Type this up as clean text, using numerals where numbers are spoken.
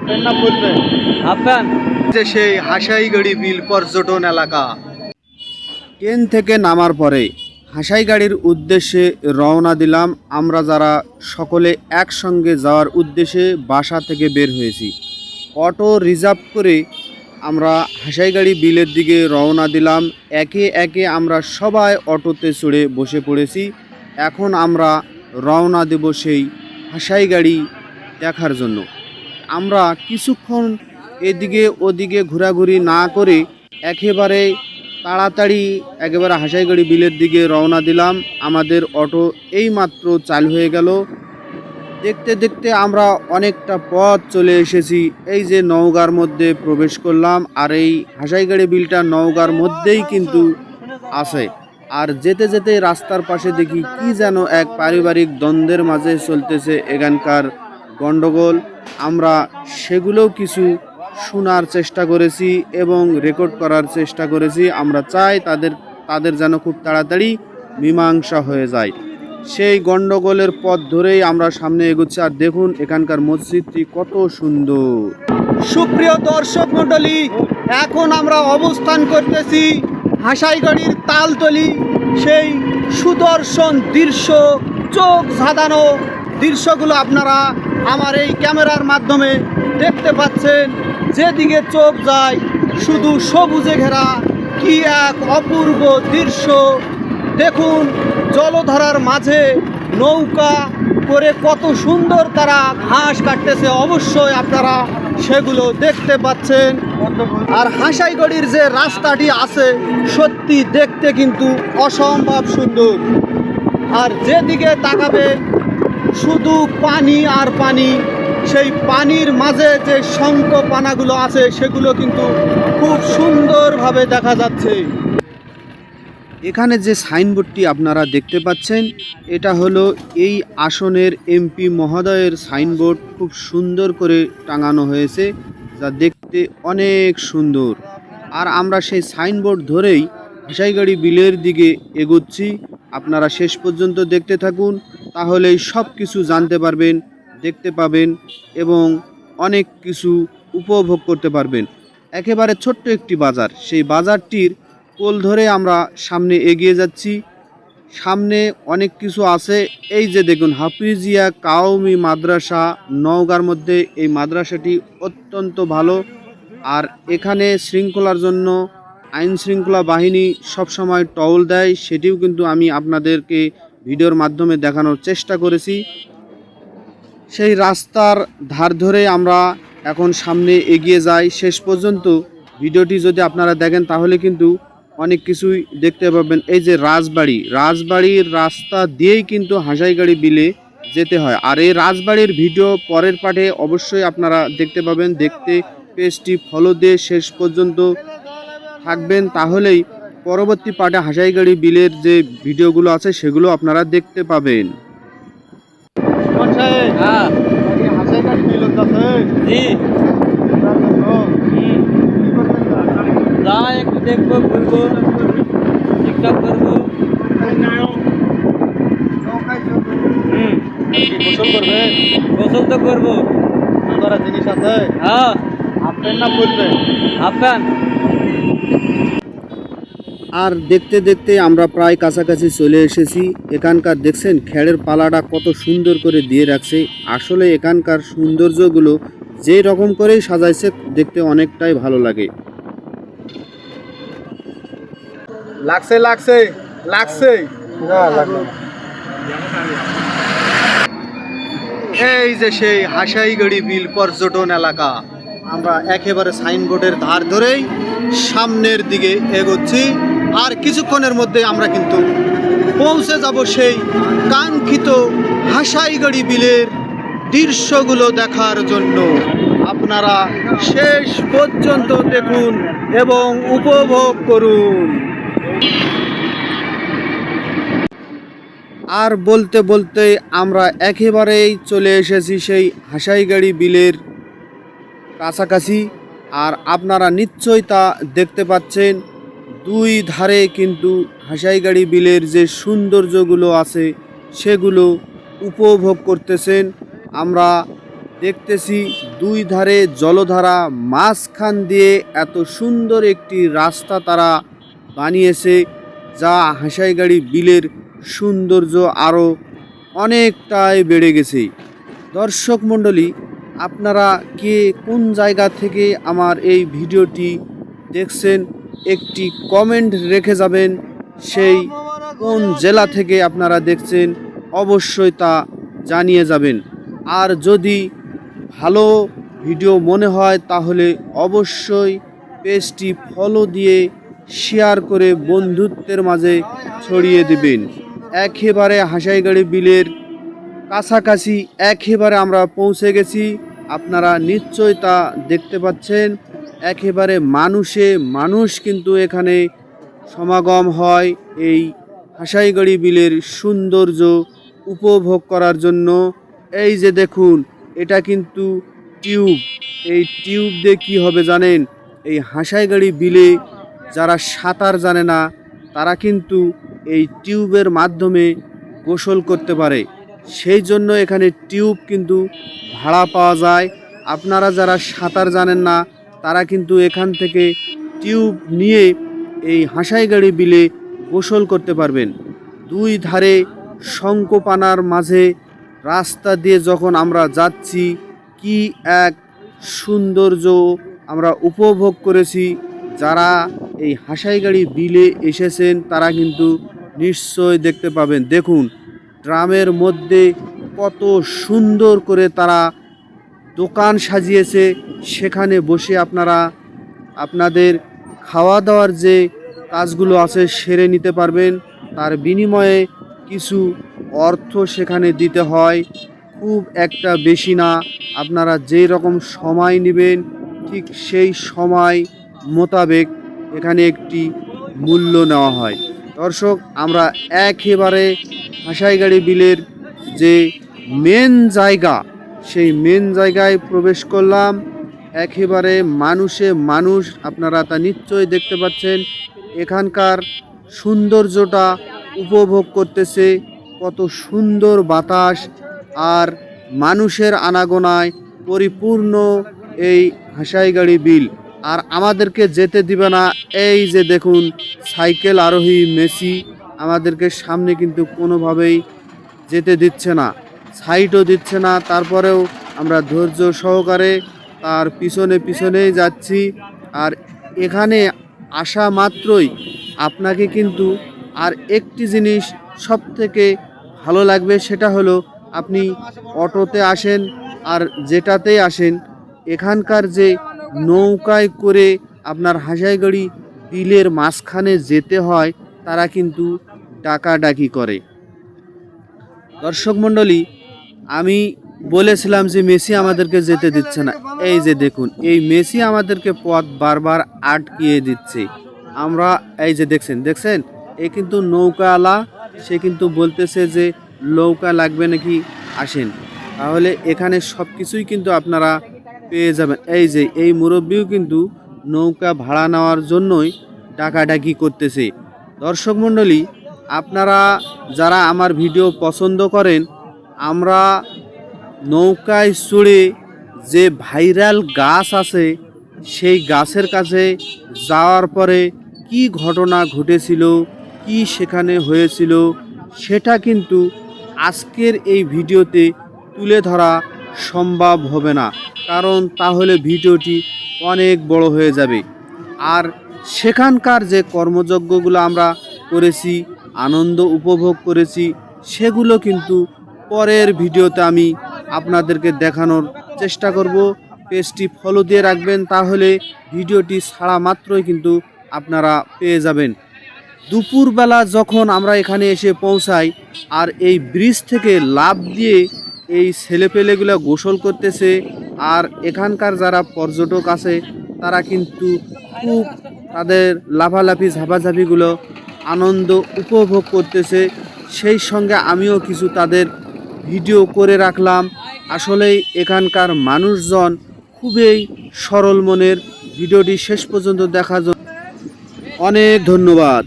আপনার নাম বলবেন। আপনার যে সেই হাসাইগাড়ি বিল পর্যটন এলাকা। ট্রেন থেকে নামার পরে হাসাইগাড়ির উদ্দেশ্যে রওনা দিলাম। আমরা যারা সকলে একসঙ্গে যাওয়ার উদ্দেশ্যে বাসা থেকে বের হয়েছি, অটো রিজার্ভ করে আমরা হাসাইগাড়ি বিলের দিকে রওনা দিলাম। একে একে আমরা সবাই অটোতে চড়ে বসে পড়েছি। এখন আমরা রওনা দেব সেই হাসাইগাড়ি দেখার জন্য। আমরা কিছুক্ষণ এদিকে ওদিকে ঘোরাঘুরি না করে একেবারে তাড়াতাড়ি একেবারে হাসাইগাড়ি বিলের দিকে রওনা দিলাম। আমাদের অটো এইমাত্র চালু হয়ে গেল। দেখতে দেখতে আমরা অনেকটা পথ চলে এসেছি। এই যে নওগাঁর মধ্যে প্রবেশ করলাম, আর এই হাসাইগাড়ি বিলটা নওগাঁর মধ্যেই কিন্তু আছে। আর যেতে যেতে রাস্তার পাশে দেখি কি যেন এক পারিবারিক দ্বন্দ্বের মাঝে চলতেছে এখানকার গণ্ডগোল। আমরা সেগুলোও কিছু শোনার চেষ্টা করেছি এবং রেকর্ড করার চেষ্টা করেছি। আমরা চাই তাদের যেন খুব তাড়াতাড়ি মীমাংসা হয়ে যায়। সেই গণ্ডগোলের পথ ধরেই আমরা সামনে এগোচ্ছি। আর দেখুন এখানকার মসজিদটি কত সুন্দর। সুপ্রিয় দর্শক মণ্ডলী, এখন আমরা অবস্থান করতেছি হাসাইগাড়ির তালতলি। সেই সুদর্শন দৃশ্য, চোখ ধাঁধানো দৃশ্যগুলো আপনারা আমার এই ক্যামেরার মাধ্যমে দেখতে পাচ্ছেন। যেদিকে চোখ যায় শুধু সবুজে ঘেরা কি এক অপূর্ব দৃশ্য। দেখুন জলধারার মাঝে নৌকা করে কত সুন্দর তারা ঘাস কাটতেছে। অবশ্যই আপনারা সেগুলো দেখতে পাচ্ছেন। আর হাসাইগাড়ির যে রাস্তাটি আছে সত্যি দেখতে কিন্তু অসম্ভব সুন্দর। আর যেদিকে তাকাবে শুধু পানি আর পানি। সেই পানির মাঝে যে শঙ্খ পানাগুলো আছে সেগুলো কিন্তু খুব সুন্দরভাবে দেখা যাচ্ছে। এখানে যে সাইনবোর্ডটি আপনারা দেখতে পাচ্ছেন, এটা হলো এই আসনের এমপি মহোদয়ের সাইনবোর্ড। খুব সুন্দর করে টাঙানো হয়েছে, যা দেখতে অনেক সুন্দর। আর আমরা সেই সাইনবোর্ড ধরেই হাসাইগাড়ি বিলের দিকে এগোচ্ছি। আপনারা শেষ পর্যন্ত দেখতে থাকুন, তাহলেই সব কিছু জানতে পারবেন, দেখতে পাবেন এবং অনেক কিছু উপভোগ করতে পারবেন। একেবারে ছোট্ট একটি বাজার, সেই বাজারটির কোল ধরে আমরা সামনে এগিয়ে যাচ্ছি। সামনে অনেক কিছু আছে। এই যে দেখুন হাফিজিয়া কাওমি মাদ্রাসা, নওগাঁর মধ্যে এই মাদ্রাসাটি অত্যন্ত ভালো। আর এখানে শৃঙ্খলার জন্য আইন শৃঙ্খলা বাহিনী সবসময় টহল দেয়, সেটিও কিন্তু আমি আপনাদেরকে ভিডিওর মাধ্যমে দেখানোর চেষ্টা করেছি। সেই রাস্তার ধার ধরে আমরা এখন সামনে এগিয়ে যাই। শেষ পর্যন্ত ভিডিওটি যদি আপনারা দেখেন তাহলে কিন্তু অনেক কিছুই দেখতে পাবেন। এই যে রাজবাড়ির রাস্তা দিয়েই কিন্তু হাসাইগাড়ি বিলে যেতে হয়। আর এই রাজবাড়ির ভিডিও পরের পার্টে অবশ্যই আপনারা দেখতে পাবেন। দেখতে পেজটি ফলো দিয়ে শেষ পর্যন্ত থাকবেন, তাহলেই পরবর্তী পার্টে হাসাইগাড়ি বিলের যে ভিডিওগুলো আছে সেগুলো আপনারা দেখতে পাবেন। হ্যাঁ হাসাইগাড়ি বিল আছে জি যা একটু দেখবো, ঘুরবো, টিকটক করবো। গোসল করবে, গোসল তো করবো। করার জিনিস আছে। হ্যাঁ আপনার নাম বলবেন। আপনার আর দেখতে দেখতে আমরা প্রায় কাছাকাছি চলে এসেছি। এখানকার দেখছেন খেড়ের পালাটা কত সুন্দর করে দিয়ে রাখছে। আসলে এখানকার সৌন্দর্যগুলো যে রকম করেই সাজাইছে দেখতে অনেকটাই ভালো লাগে। লাগছে লাগছে লাগছে এই যে সেই হাসাইগাড়ি বিল পর্যটন এলাকা। আমরা একেবারে সাইনবোর্ডের ধার ধরেই সামনের দিকে এগোচ্ছি। আর কিছুক্ষণের মধ্যে আমরা কিন্তু পৌঁছে যাব সেই কাঙ্ক্ষিত হাসাইগাড়ি বিলের দৃশ্যগুলো দেখার জন্য। আপনারা শেষ পর্যন্ত দেখুন এবং উপভোগ করুন। আর বলতে বলতে আমরা একেবারেই চলে এসেছি সেই হাসাইগাড়ি বিলের কাছাকাছি। আর আপনারা নিশ্চয়ই তা দেখতে পাচ্ছেন, দুই ধারে কিন্তু হাসাইগাড়ি বিলের যে সৌন্দর্যগুলো আছে সেগুলো উপভোগ করতেছেন। আমরা দেখতেছি দুই ধারে জলধারা, মাঝখান দিয়ে এত সুন্দর একটি রাস্তা তারা বানিয়েছে, যা হাসাইগাড়ি বিলের সৌন্দর্য আরও অনেকটাই বেড়ে গেছে। দর্শক মণ্ডলী, আপনারা কে কোন জায়গা থেকে আমার এই ভিডিওটি দেখছেন একটি কমেন্ট রেখে যাবেন। সেই কোন জেলা থেকে আপনারা দেখছেন অবশ্যই তা জানিয়ে যাবেন। আর যদি ভালো ভিডিও মনে হয় তাহলে অবশ্যই পেজটি ফলো দিয়ে শেয়ার করে বন্ধুত্বের মাঝে ছড়িয়ে দিবেন। একেবারে হাসাইগাড়ি বিলের কাছাকাছি একেবারে আমরা পৌঁছে গেছি। আপনারা নিশ্চয়ই তা দেখতে পাচ্ছেন। একেবারে মানুষ কিন্তু এখানে সমাগম হয় এই হাসাইগাড়ি বিলের সৌন্দর্য উপভোগ করার জন্য। এই যে দেখুন, এটা কিন্তু টিউব। এই টিউব দিয়ে কী হবে জানেন? এই হাসাইগাড়ি বিলে যারা সাঁতার জানে না তারা কিন্তু এই টিউবের মাধ্যমে গোসল করতে পারে। সেই জন্য এখানে টিউব কিন্তু ভাড়া পাওয়া যায়। আপনারা যারা সাঁতার জানেন না তারা কিন্তু এখান থেকে টিউব নিয়ে এই হাসাইগাড়ি বিলে গোসল করতে পারবেন। দুই ধারে শঙ্কপানার মাঝে রাস্তা দিয়ে যখন আমরা যাচ্ছি, কি এক সৌন্দর্য আমরা উপভোগ করেছি। যারা এই হাসাইগাড়ি বিলে এসেছেন তারা কিন্তু নিশ্চয় দেখতে পাবেন। দেখুন, ড্রামের মধ্যে কত সুন্দর করে তারা দোকান সাজিয়েছে। সেখানে বসে আপনারা আপনাদের খাওয়া দাওয়ার যে কাজগুলো আছে সেরে নিতে পারবেন। তার বিনিময়ে কিছু অর্থ সেখানে দিতে হয়, খুব একটা বেশি না। আপনারা যেই রকম সময় নেবেন ঠিক সেই সময় মোতাবেক এখানে একটি মূল্য নেওয়া হয়। দর্শক, আমরা একেবারে হাসাইগাড়ি বিলের যে মেন জায়গা সেই মেন জায়গায় প্রবেশ করলাম। একেবারে মানুষ, আপনারা তা নিশ্চয়ই দেখতে পাচ্ছেন। এখানকার সৌন্দর্যটা উপভোগ করতেছে, কত সুন্দর বাতাস আর মানুষের আনাগোনায় পরিপূর্ণ এই হাসাইগাড়ি বিল। আর আমাদেরকে যেতে দিবে না। এই যে দেখুন, সাইকেল আরোহী মেসি আমাদেরকে সামনে কিন্তু কোনোভাবেই যেতে দিচ্ছে না, সাইডও দিচ্ছে না। তারপরেও আমরা ধৈর্য সহকারে তার পিছনেই যাচ্ছি। আর এখানে আসা মাত্রই আপনাকে কিন্তু আর একটি জিনিস সব থেকে ভালো লাগবে, সেটা হলো আপনি অটোতে আসেন আর যেটাতেই আসেন, এখানকার যে নৌকায় করে আপনার হাসাইগাড়ি বিলের মাঝখানে যেতে হয় তারা কিন্তু ডাকাডাকি করে। দর্শক মণ্ডলী, আমি বলেছিলাম যে মেসি আমাদেরকে যেতে দিচ্ছে না। এই যে দেখুন, এই মেসি আমাদেরকে পথ বারবার আটকিয়ে দিচ্ছে। আমরা এই যে দেখছেন এ কিন্তু নৌকাওয়ালা, সে কিন্তু বলতেছে যে নৌকা লাগবে নাকি, আসেন। তাহলে এখানে সব কিছুই কিন্তু আপনারা পেয়ে যাবেন। এই যে এই মুরব্বিও কিন্তু নৌকা ভাড়া নেওয়ার জন্যই ডাকাডাকি করতেছে। দর্শক মণ্ডলী, আপনারা যারা আমার ভিডিও পছন্দ করেন, আমরা নৌকায় চড়ে যে ভাইরাল গাছ আছে সেই গাছের কাছে যাওয়ার পরে কি ঘটনা ঘটেছিল, কি সেখানে হয়েছিল, সেটা কিন্তু আজকের এই ভিডিওতে তুলে ধরা সম্ভব হবে না, কারণ তাহলে ভিডিওটি অনেক বড় হয়ে যাবে। আর সেখানকার যে কর্মযজ্ঞগুলো আমরা করেছি, আনন্দ উপভোগ করেছি, সেগুলো কিন্তু পরের ভিডিওতে আমি আপনাদেরকে দেখানোর চেষ্টা করব। পেজটি ফলো দিয়ে রাখবেন, তাহলে ভিডিওটি ছাড়া মাত্রই কিন্তু আপনারা পেয়ে যাবেন। দুপুরবেলা যখন আমরা এখানে এসে পৌঁছাই আর এই ব্রিজ থেকে লাফ দিয়ে এই ছেলেপেলেগুলো গোসল করতেছে, আর এখানকার যারা পর্যটক আছে তারা কিন্তু খুব তাদের লাফালাফি ঝাপাঝাপিগুলো আনন্দ উপভোগ করতেছে। সেই সঙ্গে আমিও কিছু তাদের ভিডিও করে রাখলাম। আসলেই এখানকার মানুষজন খুবই সরল মনের। ভিডিওটি শেষ পর্যন্ত দেখার জন্য অনেক ধন্যবাদ।